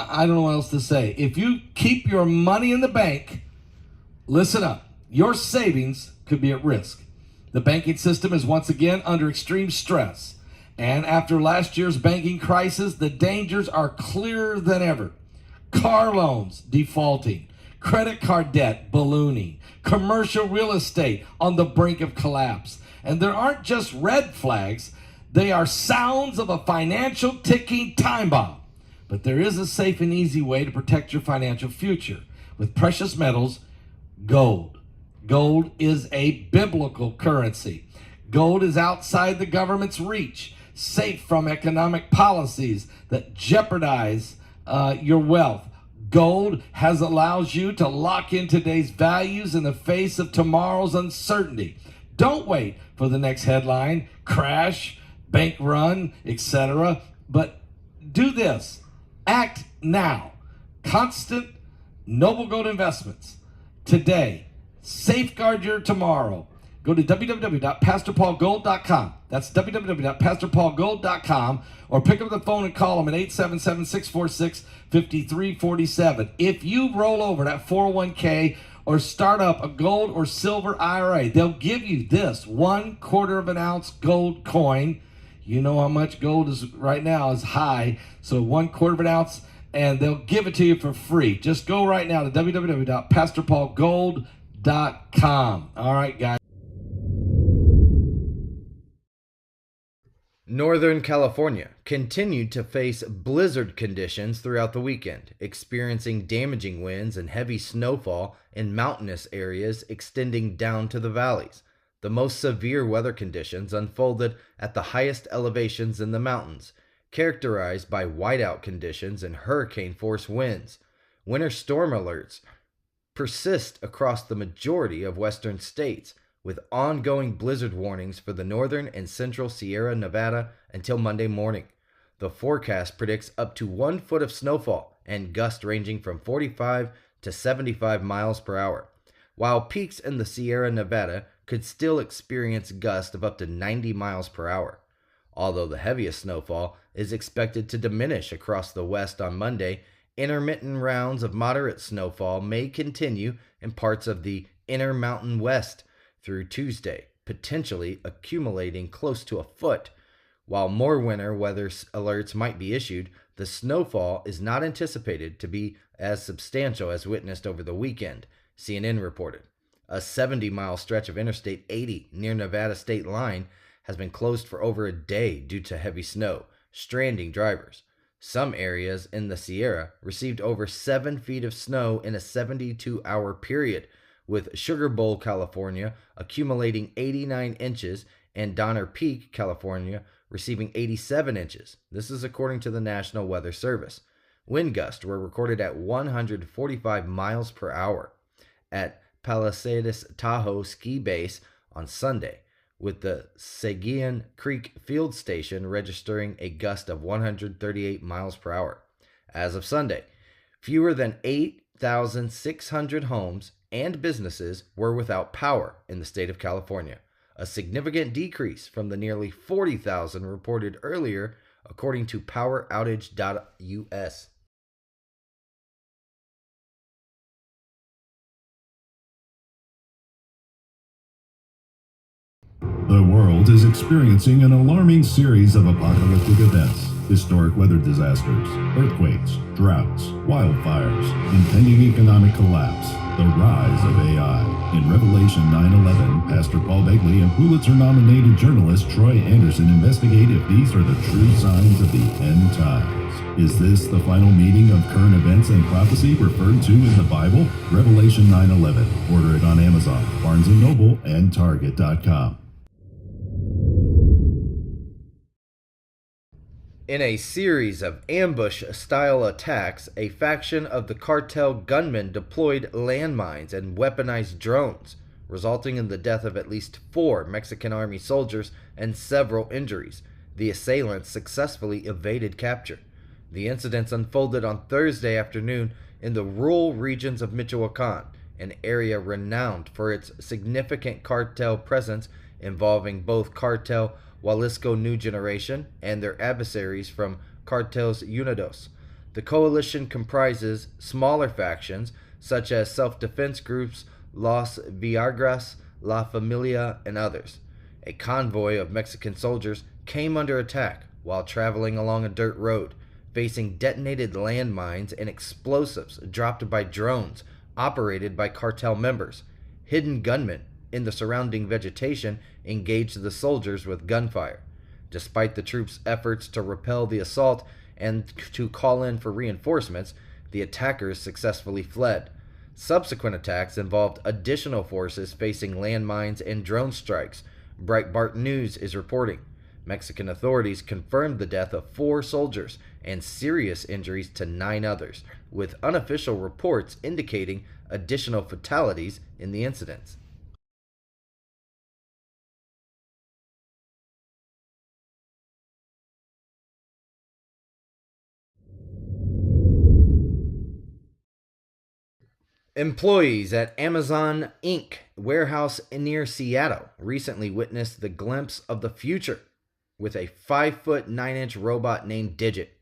I don't know what else to say. If you keep your money in the bank, listen up, your savings could be at risk. The banking system is once again under extreme stress. And after last year's banking crisis, the dangers are clearer than ever. Car loans defaulting, credit card debt ballooning, commercial real estate on the brink of collapse. And there aren't just red flags, they are sounds of a financial ticking time bomb. But there is a safe and easy way to protect your financial future with precious metals, gold. Gold is a biblical currency. Gold is outside the government's reach, safe from economic policies that jeopardize your wealth. Gold allows you to lock in today's values in the face of tomorrow's uncertainty. Don't wait for the next headline, crash, bank run, etc. But do this. Act now. Constant Noble Gold Investments. Today. Safeguard your tomorrow. Go to www.pastorpaulgold.com. That's www.pastorpaulgold.com, or pick up the phone and call them at 877-646-5347. If you roll over that 401k or start up a gold or silver IRA, they'll give you this 1/4 of an ounce gold coin. You know how much gold is right now is high, so 1/4 of an ounce, and they'll give it to you for free. Just go right now to www.pastorpaulgold.com. All right, guys. Northern California continued to face blizzard conditions throughout the weekend, experiencing damaging winds and heavy snowfall in mountainous areas extending down to the valleys. The most severe weather conditions unfolded at the highest elevations in the mountains, characterized by whiteout conditions and hurricane-force winds. Winter storm alerts persist across the majority of western states, with ongoing blizzard warnings for the northern and central Sierra Nevada until Monday morning. The forecast predicts up to 1 foot of snowfall and gusts ranging from 45 to 75 miles per hour, while peaks in the Sierra Nevada could still experience gusts of up to 90 miles per hour. Although the heaviest snowfall is expected to diminish across the west on Monday, intermittent rounds of moderate snowfall may continue in parts of the inner mountain west through Tuesday, potentially accumulating close to a foot. While more winter weather alerts might be issued, the snowfall is not anticipated to be as substantial as witnessed over the weekend, CNN reported. A 70-mile stretch of Interstate 80 near Nevada state line has been closed for over a day due to heavy snow, stranding drivers. Some areas in the Sierra received over 7 feet of snow in a 72-hour period, with Sugar Bowl, California accumulating 89 inches and Donner Peak, California receiving 87 inches. This is according to the National Weather Service. Wind gusts were recorded at 145 miles per hour at Palisades Tahoe Ski Base on Sunday, with the Seguin Creek Field Station registering a gust of 138 miles per hour. As of Sunday, fewer than 8,600 homes and businesses were without power in the state of California, a significant decrease from the nearly 40,000 reported earlier, according to poweroutage.us. The world is experiencing an alarming series of apocalyptic events. Historic weather disasters, earthquakes, droughts, wildfires, impending economic collapse, the rise of AI. In Revelation 9:11, Pastor Paul Begley and Pulitzer-nominated journalist Troy Anderson investigate if these are the true signs of the end times. Is this the final meeting of current events and prophecy referred to in the Bible? Revelation 9:11. Order it on Amazon, Barnes & Noble, and Target.com. In a series of ambush-style attacks, a faction of the Cartel gunmen deployed landmines and weaponized drones, resulting in the death of at least 4 Mexican Army soldiers and several injuries. The assailants successfully evaded capture. The incidents unfolded on Thursday afternoon in the rural regions of Michoacan, an area renowned for its significant cartel presence involving both Cartel Jalisco New Generation and their adversaries from Cartels Unidos. The coalition comprises smaller factions such as self-defense groups Los Viagras, La Familia, and others. A convoy of Mexican soldiers came under attack while traveling along a dirt road, facing detonated landmines and explosives dropped by drones operated by cartel members. Hidden gunmen in the surrounding vegetation engaged the soldiers with gunfire. Despite the troops' efforts to repel the assault and to call in for reinforcements, the attackers successfully fled. Subsequent attacks involved additional forces facing landmines and drone strikes, Breitbart News is reporting. Mexican authorities confirmed the death of 4 soldiers and serious injuries to 9 others, with unofficial reports indicating additional fatalities in the incidents. Employees at Amazon Inc. warehouse near Seattle recently witnessed the glimpse of the future with a 5-foot 9-inch robot named Digit.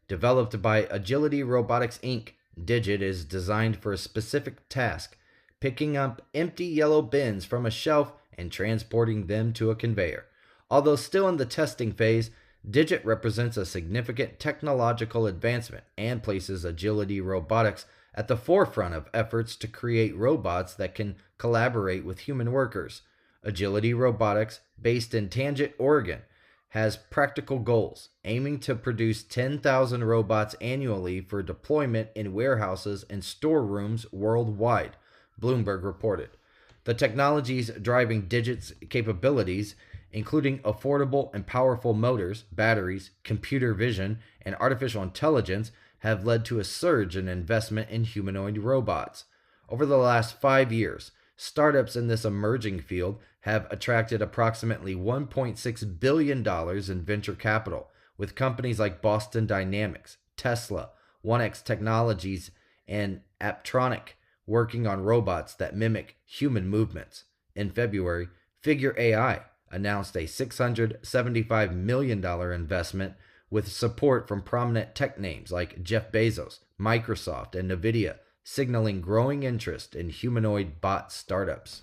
Developed by Agility Robotics Inc., Digit is designed for a specific task, picking up empty yellow bins from a shelf and transporting them to a conveyor. Although still in the testing phase, Digit represents a significant technological advancement and places Agility Robotics at the forefront of efforts to create robots that can collaborate with human workers. Agility Robotics, based in Tangent, Oregon, has practical goals, aiming to produce 10,000 robots annually for deployment in warehouses and storerooms worldwide, Bloomberg reported. The technologies driving Digit's capabilities, including affordable and powerful motors, batteries, computer vision, and artificial intelligence, have led to a surge in investment in humanoid robots. Over the last 5 years, startups in this emerging field have attracted approximately $1.6 billion in venture capital, with companies like Boston Dynamics, Tesla, 1X Technologies, and Aptronic working on robots that mimic human movements. In February, Figure AI announced a $675 million investment with support from prominent tech names like Jeff Bezos, Microsoft, and NVIDIA, signaling growing interest in humanoid bot startups.